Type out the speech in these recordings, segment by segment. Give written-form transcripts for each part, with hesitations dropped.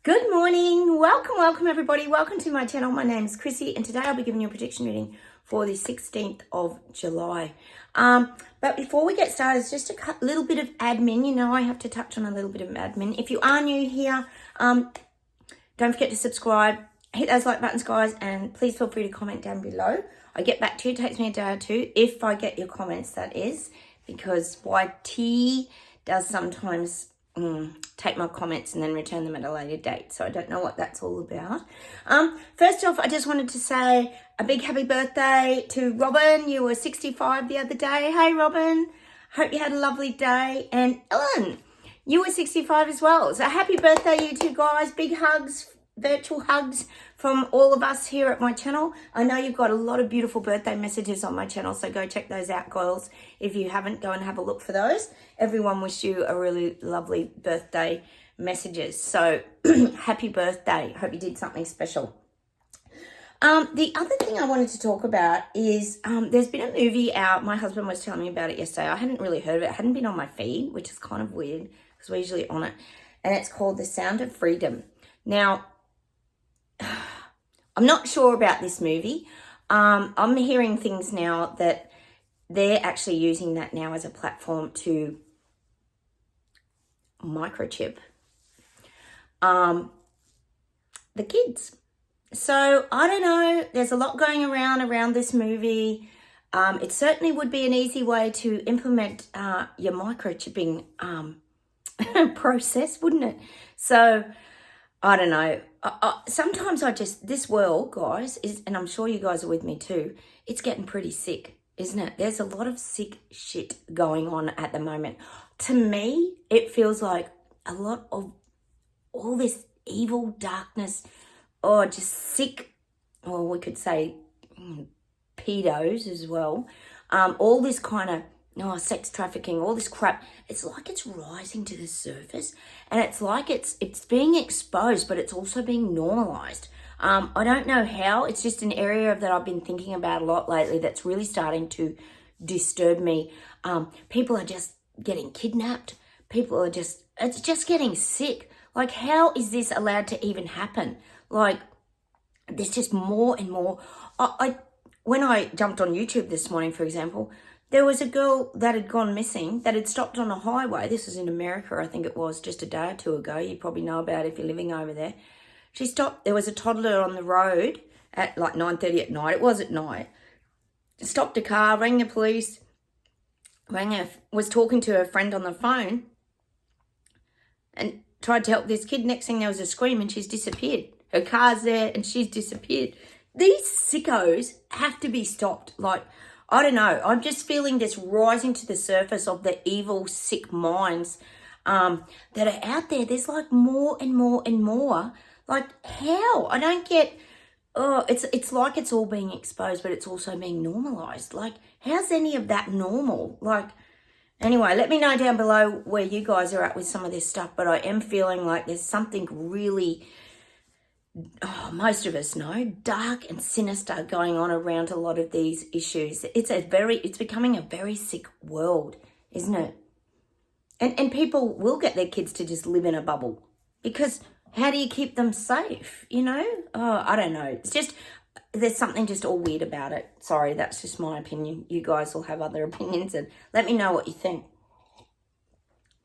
Good morning. Welcome everybody. Welcome to my channel. My name is Chrissy and today I'll be giving you a prediction reading for the 16th of July. But before we get started, it's just a little bit of admin. You know, I have to touch on a little bit of admin. If you are new here, don't forget to subscribe, hit those like buttons, guys, and please feel free to comment down below. I get back to you. It takes me a day or two if I get your comments, that is, because YT does sometimes take my comments and then return them at a later date. So I don't know what that's all about. First off, I just wanted to say a big happy birthday to Robin. You were 65 the other day. Hey, Robin. Hope you had a lovely day. And Ellen, you were 65 as well. So happy birthday, you two guys. Big hugs, virtual hugs from all of us here at my channel. I know you've got a lot of beautiful birthday messages on my channel, so go check those out, girls. If you haven't, go and have a look for those. Everyone wished you a really lovely birthday messages. So happy birthday. Hope you did something special. The other thing I wanted to talk about is there's been a movie out. My husband was telling me about it yesterday. I hadn't really heard of it. It hadn't been on my feed, which is kind of weird because we're usually on it. And it's called The Sound of Freedom. Now, I'm not sure about this movie. I'm hearing things now that they're actually using that now as a platform to microchip the kids. So I don't know. There's a lot going around this movie. It certainly would be an easy way to implement your microchipping process, wouldn't it? So I don't know. Sometimes this world, guys, and I'm sure you guys are with me too, it's getting pretty sick, isn't it? There's a lot of sick shit going on at the moment. To me, it feels like a lot of all this evil darkness, or just sick, or we could say pedos as well. All this kind of sex trafficking, all this crap, it's like it's rising to the surface, and it's like it's being exposed, but it's also being normalized. I don't know how. It's just an area that I've been thinking about a lot lately that's really starting to disturb me. People are just getting kidnapped. It's just getting sick. Like, how is this allowed to even happen? Like, there's just more and more. When I jumped on YouTube this morning, for example, there was a girl that had gone missing, that had stopped on a highway. This was in America, I think it was, just a day or two ago. You probably know about it if you're living over there. She stopped. There was a toddler on the road at like 9:30 at night. It was at night. Stopped a car, rang the police, was talking to her friend on the phone and tried to help this kid. Next thing, there was a scream and she's disappeared. Her car's there and she's disappeared. These sickos have to be stopped. Like, I don't know. I'm just feeling this rising to the surface of the evil, sick minds that are out there. There's like more and more and more. Like, how? I don't get. Oh, it's like it's all being exposed, but it's also being normalized. Like, how's any of that normal? Like, anyway, let me know down below where you guys are at with some of this stuff. But I am feeling like there's something really, most of us know, dark and sinister going on around a lot of these issues. It's becoming a very sick world, isn't it? And people will get their kids to just live in a bubble, because how do you keep them safe, you know? Oh, I don't know. It's just, there's something just all weird about it. Sorry, that's just my opinion. You guys will have other opinions, and let me know what you think.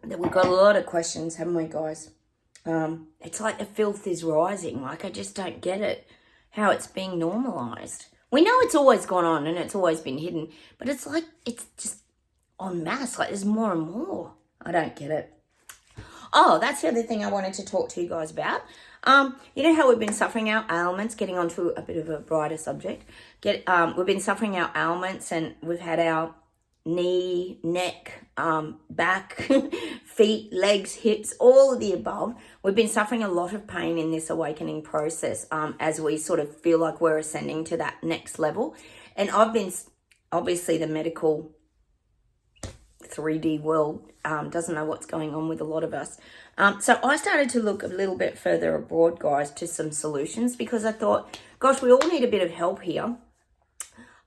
We've got a lot of questions, haven't we, guys? It's like the filth is rising. Like, I just don't get it, how it's being normalized. We know it's always gone on and it's always been hidden, but it's like it's just en masse. Like, there's more and more. I don't get it. Oh, that's the other thing I wanted to talk to you guys about. You know how we've been suffering our ailments, getting onto a bit of a brighter subject. We've been suffering our ailments, and we've had our knee, neck, back, feet, legs, hips, all of the above. We've been suffering a lot of pain in this awakening process as we sort of feel like we're ascending to that next level. And I've been, obviously the medical 3D world doesn't know what's going on with a lot of us. So I started to look a little bit further abroad, guys, to some solutions, because I thought, gosh, we all need a bit of help here.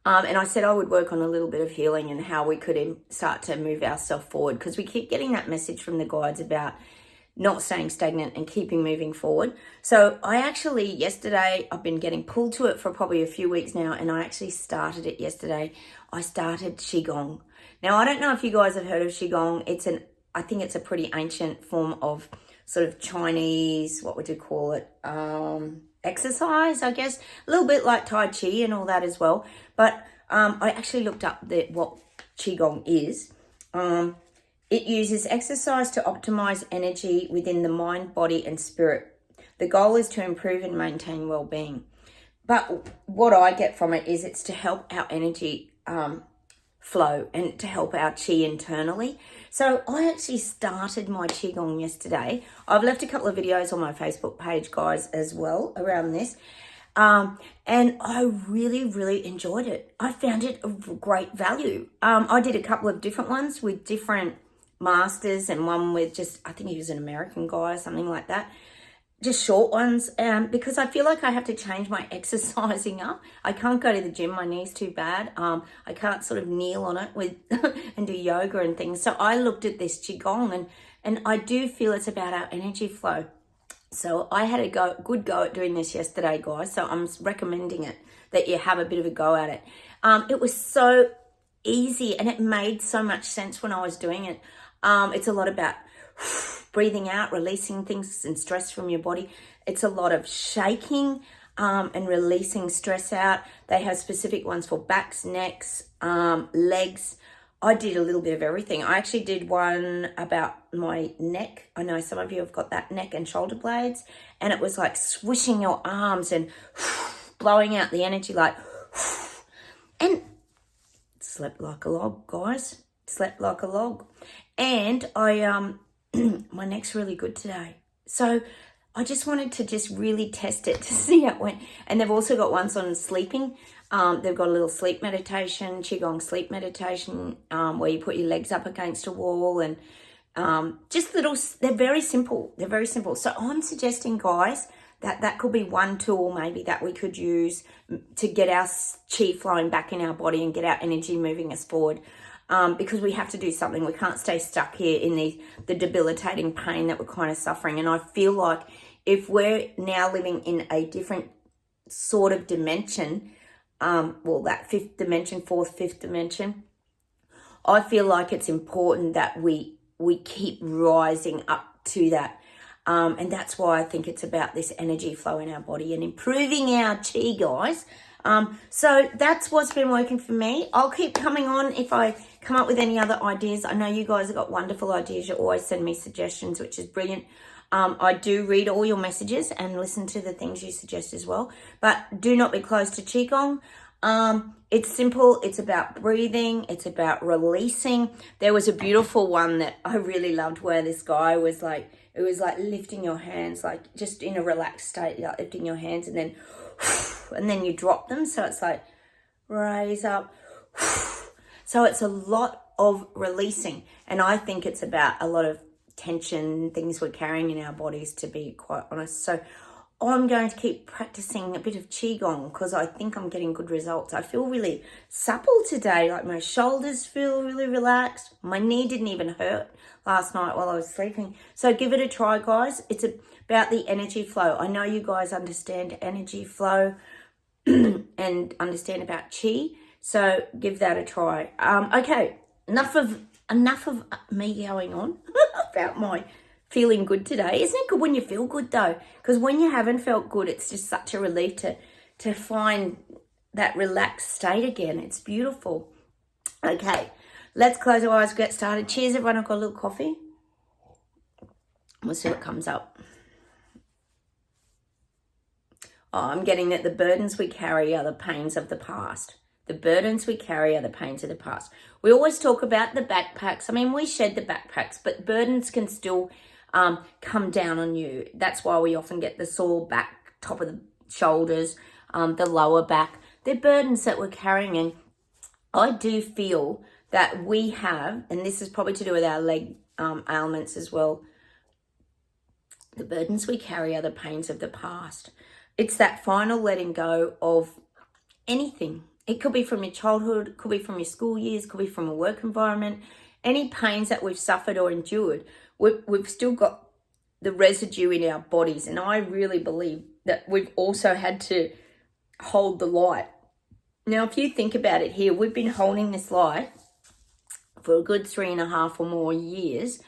And I said I would work on a little bit of healing and how we could start to move ourselves forward, because we keep getting that message from the guides about not staying stagnant and keeping moving forward. So I actually, yesterday, I've been getting pulled to it for probably a few weeks now, and I actually started it yesterday. I started Qigong. Now, I don't know if you guys have heard of Qigong. I think it's a pretty ancient form of sort of Chinese, what would you call it? Exercise, I guess. A little bit like Tai Chi and all that as well. But I actually looked up what Qigong is. It uses exercise to optimize energy within the mind, body, and spirit. The goal is to improve and maintain well-being. But what I get from it is it's to help our energy flow and to help our chi internally. So I actually started my Qigong yesterday. I've left a couple of videos on my Facebook page, guys, as well around this. And I really, really enjoyed it. I found it of great value. I did a couple of different ones with different masters and one with just, I think he was an American guy or something like that. Just short ones, because I feel like I have to change my exercising up. I can't go to the gym, my knee's too bad. I can't sort of kneel on it with and do yoga and things. So I looked at this Qigong and I do feel it's about our energy flow. So I had a good go at doing this yesterday, guys. So I'm recommending it, that you have a bit of a go at it. It was so easy and it made so much sense when I was doing it. It's a lot about breathing out, releasing things and stress from your body. It's a lot of shaking and releasing stress out. They have specific ones for backs, necks, legs. I did a little bit of everything. I actually did one about my neck. I know some of you have got that neck and shoulder blades, and it was like swishing your arms and blowing out the energy like, and slept like a log, guys. Slept like a log. And I my neck's really good today. So I just wanted to just really test it to see how it went. And they've also got ones on sleeping. They've got a little sleep meditation, Qigong sleep meditation, where you put your legs up against a wall and just little, they're very simple. They're very simple. So I'm suggesting, guys, that could be one tool maybe that we could use to get our chi flowing back in our body and get our energy moving us forward. Because we have to do something. We can't stay stuck here in the debilitating pain that we're kind of suffering. And I feel like if we're now living in a different sort of dimension, that fourth, fifth dimension, I feel like it's important that we keep rising up to that. And that's why I think it's about this energy flow in our body and improving our chi, guys. So that's what's been working for me. I'll keep coming on if I come up with any other ideas. I know you guys have got wonderful ideas. You always send me suggestions, which is brilliant. I do read all your messages and listen to the things you suggest as well. But do not be close to Qigong. It's simple. It's about breathing. It's about releasing. There was a beautiful one that I really loved where this guy was like, it was like lifting your hands, like just in a relaxed state, like lifting your hands and then you drop them. So it's like raise up. So it's a lot of releasing. And I think it's about a lot of tension, things we're carrying in our bodies, to be quite honest. So I'm going to keep practicing a bit of Qigong because I think I'm getting good results. I feel really supple today. Like my shoulders feel really relaxed. My knee didn't even hurt last night while I was sleeping. So give it a try, guys. It's about the energy flow. I know you guys understand energy flow and understand about Qi. So give that a try. Okay, enough of me going on about my feeling good today. Isn't it good when you feel good though? Because when you haven't felt good, it's just such a relief to find that relaxed state again. It's beautiful. Okay, let's close our eyes, get started. Cheers, everyone. I've got a little coffee. We'll see what comes up. Oh, I'm getting that the burdens we carry are the pains of the past. The burdens we carry are the pains of the past. We always talk about the backpacks. I mean, we shed the backpacks, but burdens can still come down on you. That's why we often get the sore back, top of the shoulders, the lower back. They're burdens that we're carrying. And I do feel that we have, and this is probably to do with our leg ailments as well, the burdens we carry are the pains of the past. It's that final letting go of anything. It could be from your childhood, could be from your school years, could be from a work environment. Any pains that we've suffered or endured, we've still got the residue in our bodies. And I really believe that we've also had to hold the light. Now, if you think about it here, we've been holding this light for a good 3.5 or more years,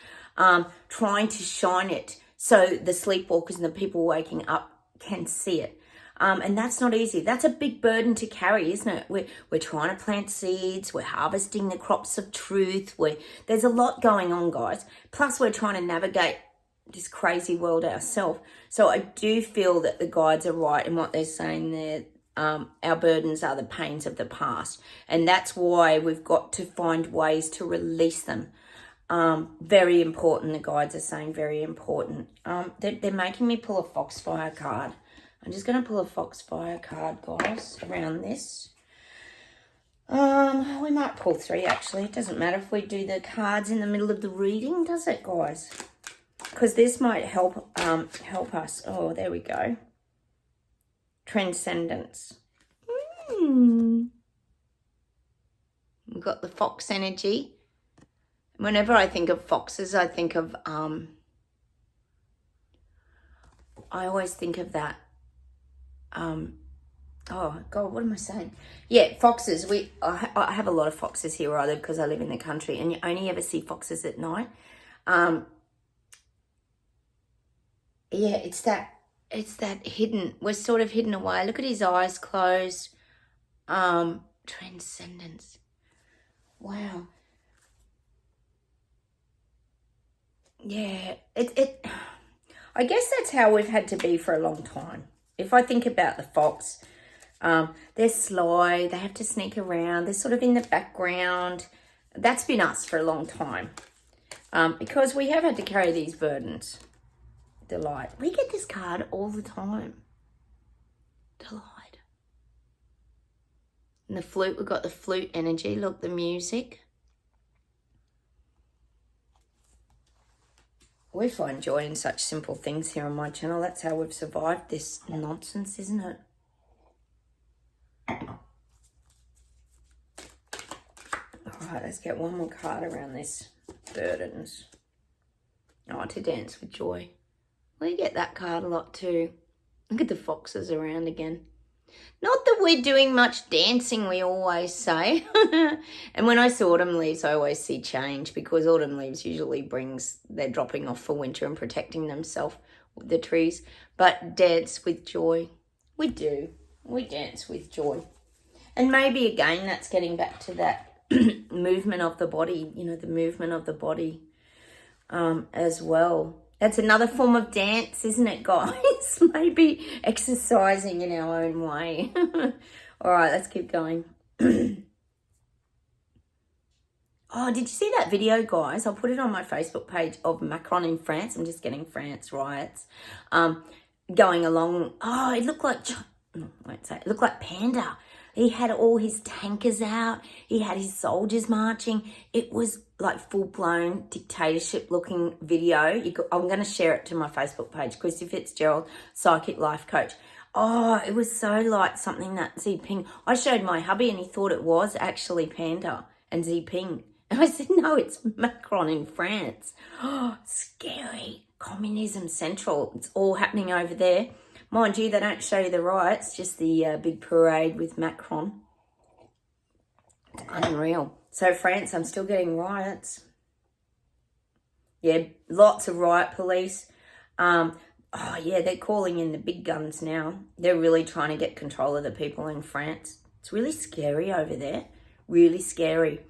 trying to shine it so the sleepwalkers and the people waking up can see it. And that's not easy. That's a big burden to carry, isn't it? We're trying to plant seeds. We're harvesting the crops of truth. There's a lot going on, guys. Plus, we're trying to navigate this crazy world ourselves. So I do feel that the guides are right in what they're saying there. Our burdens are the pains of the past. And that's why we've got to find ways to release them. Very important, the guides are saying, very important. They're making me pull a Foxfire card. I'm just going to pull a Foxfire card, guys, around this. We might pull 3, actually. It doesn't matter if we do the cards in the middle of the reading, does it, guys? Because this might help us. Oh, there we go. Transcendence. We've got the fox energy. Whenever I think of foxes, I think of, I always think of that. Oh God, what am I saying? Yeah, foxes. I have a lot of foxes here where I live because I live in the country, and you only ever see foxes at night. Yeah, it's that hidden. We're sort of hidden away. Look at his eyes closed. Transcendence. Wow. Yeah, I guess that's how we've had to be for a long time. If I think about the fox, they're sly, they have to sneak around, they're sort of in the background. That's been us for a long time, because we have had to carry these burdens. Delight. We get this card all the time. Delight. And the flute, we've got the flute energy. Look, the music. We find joy in such simple things here on my channel. That's how we've survived this nonsense, isn't it? All right, let's get one more card around this. Burdens. Oh, to dance with joy. We get that card a lot too. Look at the foxes around again. Not that we're doing much dancing, we always say. And when I see autumn leaves, I always see change, because autumn leaves usually they're dropping off for winter and protecting themselves, the trees. But dance with joy. We do. We dance with joy. And maybe again, that's getting back to that movement of the body, the movement of the body as well. That's another form of dance, isn't it, guys? Maybe exercising in our own way. All right, let's keep going. Oh, did you see that video, guys? I'll put it on my Facebook page of Macron in France. I'm just getting France riots. Going along. Oh, it looked like, I won't say it, looked like Panda. He had all his tankers out. He had his soldiers marching. It was like full-blown dictatorship-looking video. I'm going to share it to my Facebook page, Chrissy Fitzgerald Psychic Life Coach. Oh, it was so like something that Xi Jinping... I showed my hubby and he thought it was actually Panda and Xi Jinping. And I said, no, it's Macron in France. Oh, scary. Communism Central. It's all happening over there. Mind you, they don't show you the riots, just the big parade with Macron. It's unreal. So France, I'm still getting riots. Yeah, lots of riot police. Oh, yeah, they're calling in the big guns now. They're really trying to get control of the people in France. It's really scary over there. Really scary.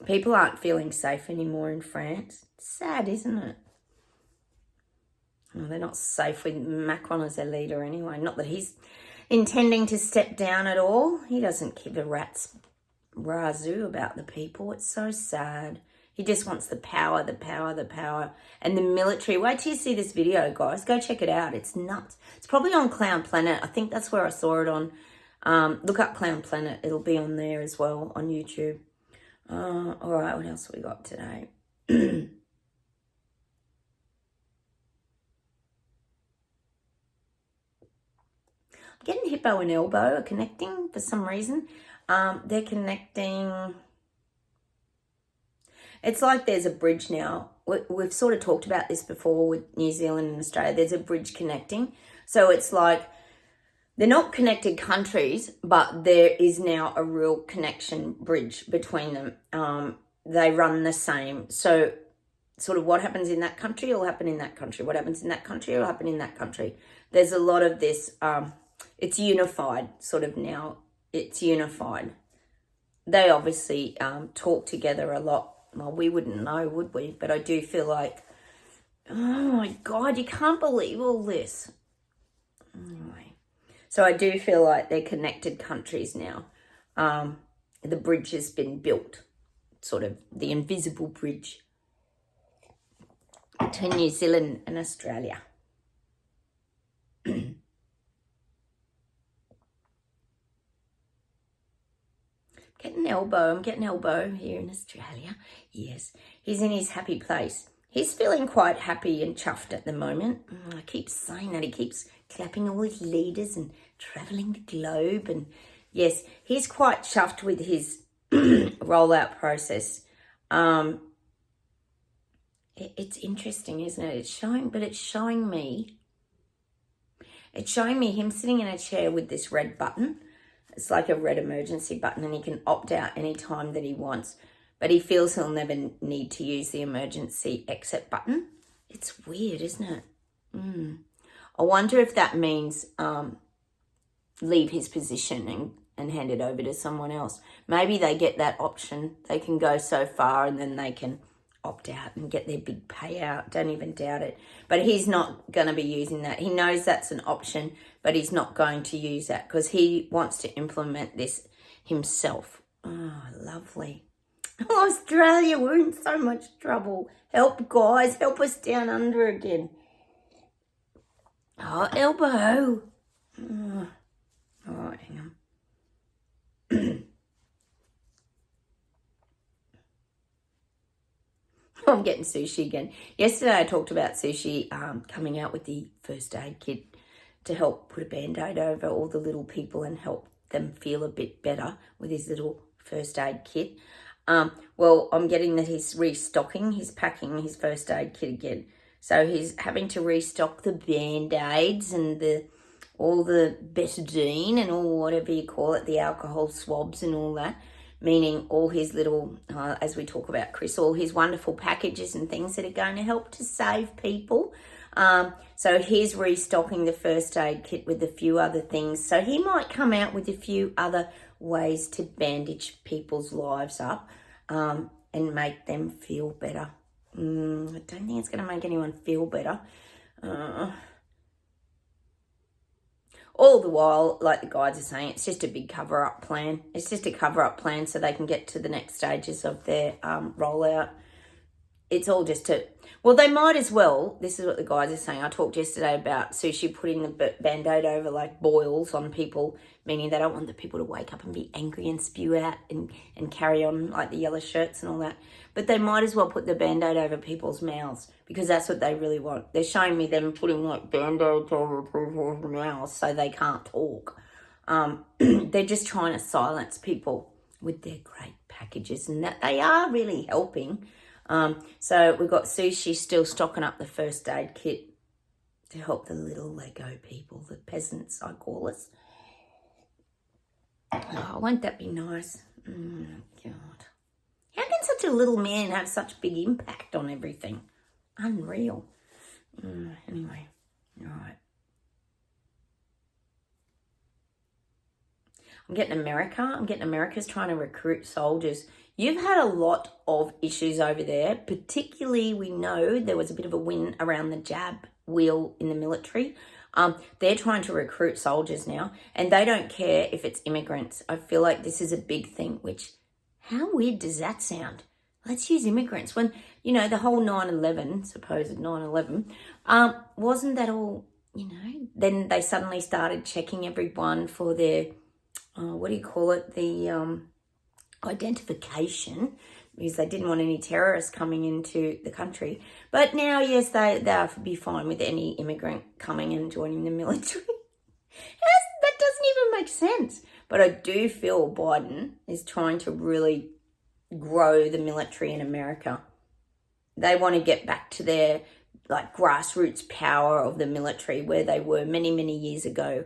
People aren't feeling safe anymore in France. It's sad, isn't it? Well, they're not safe with Macron as their leader anyway. Not that he's intending to step down at all. He doesn't give a rat's razoo about the people. It's so sad. He just wants the power, the power, the power. And the military. Wait till you see this video, guys. Go check it out. It's nuts. It's probably on Clown Planet. I think that's where I saw it on. Look up Clown Planet. It'll be on there as well on YouTube. All right, what else have we got today? Getting hippo and elbow are connecting for some reason. They're connecting. It's like there's a bridge now we've sort of talked about this before with New Zealand and Australia. There's a bridge connecting. So it's like they're not connected countries, but there is now a real connection bridge between them. They run the same. So sort of what happens in that country will happen in that country. What happens in that country will happen in that country. There's a lot of this. It's unified sort of now. It's unified. They obviously talk together a lot. Well, we wouldn't know, would we? But I do feel like, oh my God, you can't believe all this. Anyway, so I do feel like they're connected countries now. The bridge has been built, sort of the invisible bridge between New Zealand and Australia. I'm getting elbow here in Australia. Yes, he's in his happy place. He's feeling quite happy and chuffed at the moment. I keep saying that. He keeps clapping all his leaders and travelling the globe. And yes, he's quite chuffed with his rollout process. It's interesting, isn't it? It's showing me him sitting in a chair with this red button. It's like a red emergency button, and he can opt out any time that he wants. But he feels he'll never need to use the emergency exit button. It's weird, isn't it? I wonder if that means leave his position and hand it over to someone else. Maybe they get that option. They can go so far and then they can opt out and get their big payout. Don't even doubt it. But he's not going to be using that. He knows that's an option, but he's not going to use that because he wants to implement this himself. Oh, lovely. Oh, Australia, we're in so much trouble. Help, guys. Help us down under again. Oh, elbow. Oh, hang on. I'm getting sushi again. Yesterday I talked about sushi coming out with the first aid kit to help put a band-aid over all the little people and help them feel a bit better with his little first aid kit. Well, I'm getting that he's restocking. He's packing his first aid kit again. So he's having to restock the band-aids and all the betadine and all whatever you call it, the alcohol swabs and all that. Meaning all his little, as we talk about Chris, all his wonderful packages and things that are going to help to save people. So he's restocking the first aid kit with a few other things. So he might come out with a few other ways to bandage people's lives up and make them feel better. I don't think it's going to make anyone feel better. All the while, like the guides are saying, it's just a big cover-up plan. It's just a cover-up plan so they can get to the next stages of their rollout. It's all just well, they might as well. This is what the guys are saying. I talked yesterday about sushi putting the band-aid over like boils on people, meaning they don't want the people to wake up and be angry and spew out and carry on like the yellow shirts and all that. But they might as well put the band-aid over people's mouths because that's what they really want. They're showing me them putting like band-aids over people's mouths so they can't talk. They're just trying to silence people with their great packages, and that they are really helping. So we've got sushi still stocking up the first aid kit to help the little Lego people, the peasants, I call us. Oh, won't that be nice? God. How can such a little man have such big impact on everything? Unreal. Anyway, all right. I'm getting America's trying to recruit soldiers. You've had a lot of issues over there, particularly we know there was a bit of a win around the jab wheel in the military. They're trying to recruit soldiers now, and they don't care if it's immigrants. I feel like this is a big thing, which, how weird does that sound? Let's use immigrants. When, the whole 9/11, supposed 9/11, wasn't that all, then they suddenly started checking everyone for their, the identification, because they didn't want any terrorists coming into the country. But now, yes, they'll be fine with any immigrant coming and joining the military. That doesn't even make sense. But I do feel Biden is trying to really grow the military in America. they want to get back to their like grassroots power of the military where they were many, many years ago,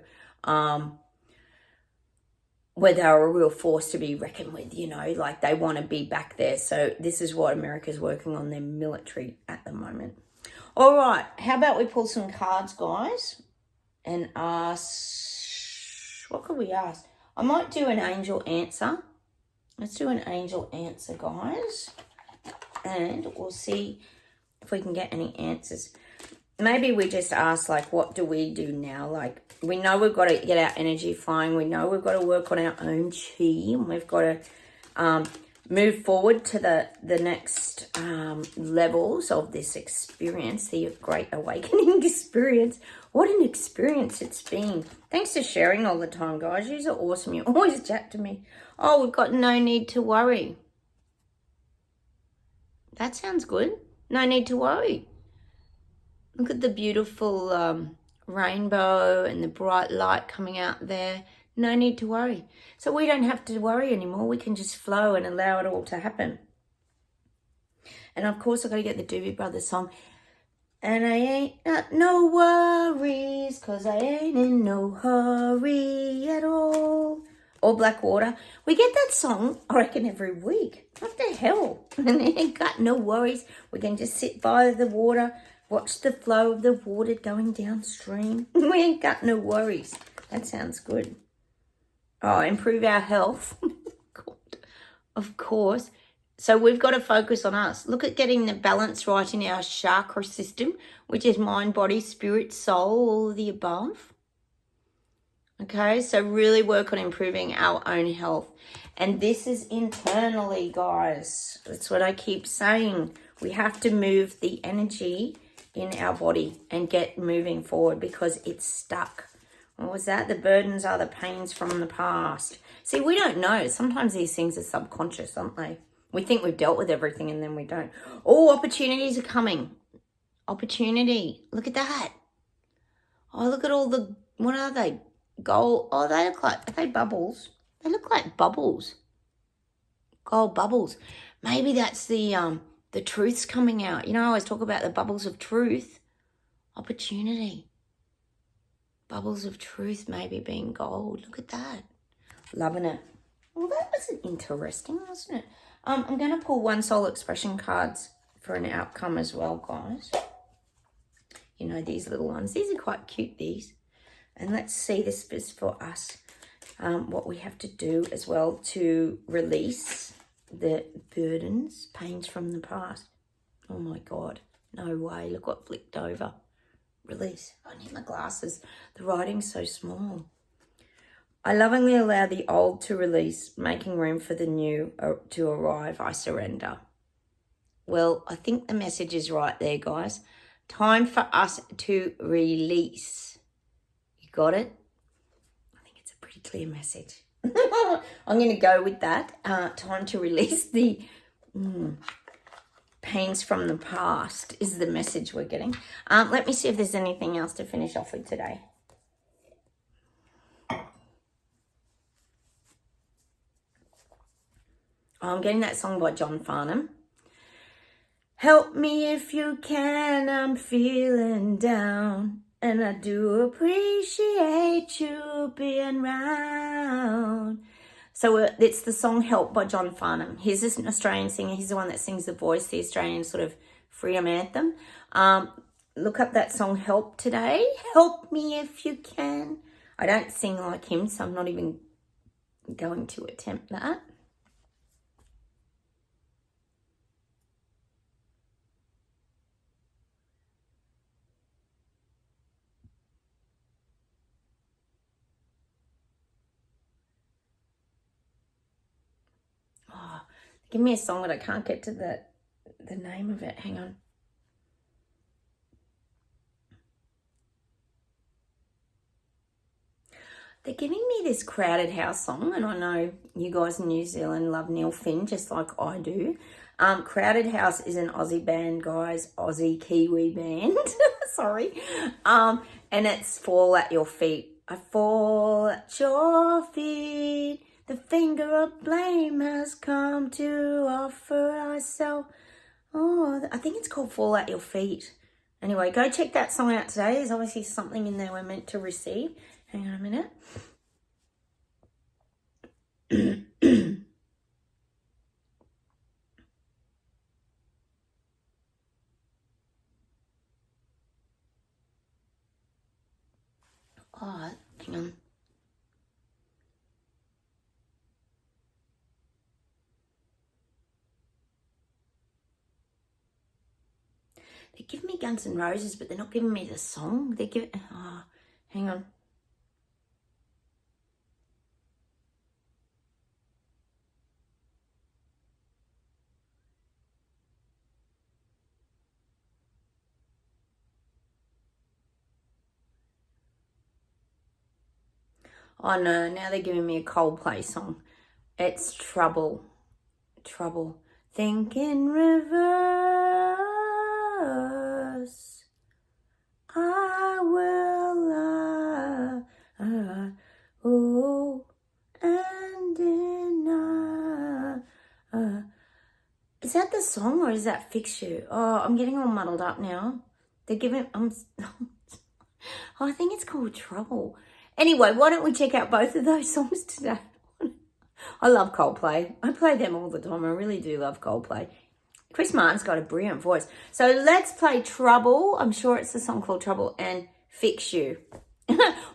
where they were a real force to be reckoned with, you know, like they want to be back there. So this is what America's working on, their military at the moment. All right, how about we pull some cards, guys, and ask, what could we ask? I might do an angel answer. Let's do an angel answer, guys, and we'll see if we can get any answers. Maybe we just ask, like, what do we do now? Like, we know we've got to get our energy flowing. We know we've got to work on our own chi, and we've got to move forward to the next levels of this experience, the Great Awakening experience. What an experience it's been. Thanks for sharing all the time, guys. You are awesome. You always chat to me. Oh, we've got no need to worry. That sounds good. No need to worry. Look at the beautiful rainbow and the bright light coming out there. No need to worry. So we don't have to worry anymore. We can just flow and allow it all to happen. And of course, I've got to get the Doobie Brothers song. And I ain't got no worries, 'cause I ain't in no hurry at all. Or Blackwater. We get that song, I reckon, every week. What the hell? And I ain't got no worries. We can just sit by the water, watch the flow of the water going downstream. We ain't got no worries. That sounds good. Oh, improve our health. God, of course. So we've got to focus on us. Look at getting the balance right in our chakra system, which is mind, body, spirit, soul, all of the above. Okay, so really work on improving our own health. And this is internally, guys. That's what I keep saying. We have to move the energy in our body and get moving forward because it's stuck. What was that? The burdens are the pains from the past. See, we don't know. Sometimes these things are subconscious, aren't they? We think we've dealt with everything and then we don't. Oh, opportunities are coming. Opportunity. Look at that. Oh, look at all the, what are they? Gold. Oh, they look like, are they bubbles? They look like bubbles. Gold bubbles. Maybe that's the truth's coming out. You know, I always talk about the bubbles of truth. Opportunity. Bubbles of truth maybe being gold. Look at that. Loving it. Well, that was interesting, wasn't it? I'm going to pull one soul expression cards for an outcome as well, guys. You know, these little ones. These are quite cute, these. And let's see, this is for us. What we have to do as well to release the burdens, pains from the past. Oh, my God. No way. Look what flicked over. Release. I need my glasses. The writing's so small. I lovingly allow the old to release, making room for the new to arrive. I surrender. Well, I think the message is right there, guys. Time for us to release. You got it? I think it's a pretty clear message. I'm going to go with that. Time to release the pains from the past is the message we're getting. Let me see if there's anything else to finish off with today. I'm getting that song by John Farnham. Help me if you can, I'm feeling down. And I do appreciate you being round. So it's the song Help by John Farnham. He's an Australian singer. He's the one that sings The Voice, the Australian sort of freedom anthem. Look up that song Help today. Help me if you can. I don't sing like him, so I'm not even going to attempt that. Oh, give me a song that I can't get to the name of it. Hang on. They're giving me this Crowded House song, and I know you guys in New Zealand love Neil Finn just like I do. Crowded House is an Aussie band, guys. Aussie Kiwi band. Sorry. And it's Fall at Your Feet. I fall at your feet. The finger of blame has come to offer ourselves. Oh, I think it's called Fall at Your Feet. Anyway, go check that song out today. There's obviously something in there we're meant to receive. Hang on a minute. Oh, hang on. They're giving me Guns N' Roses, but they're not giving me the song. They're giving... Oh, hang on. Oh, no. Now they're giving me a Coldplay song. It's Trouble. Trouble. Think in reverse. I will oh, and in is that the song or is that Fix You? Oh, I'm getting all muddled up now. They're giving oh, I think it's called Trouble. Anyway, why don't we check out both of those songs today? I love Coldplay. I play them all the time. I really do love Coldplay. Chris Martin's got a brilliant voice. So let's play Trouble. I'm sure it's the song called Trouble, and Fix You.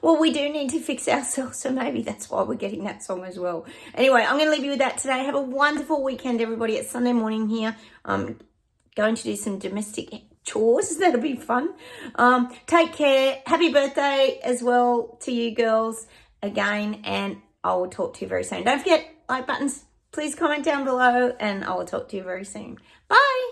Well, we do need to fix ourselves, so maybe that's why we're getting that song as well. Anyway, I'm going to leave you with that today. Have a wonderful weekend, everybody. It's Sunday morning here. I'm going to do some domestic chores. That'll be fun. Take care. Happy birthday as well to you girls again, and I will talk to you very soon. Don't forget, like buttons. Please comment down below, and I will talk to you very soon. Bye.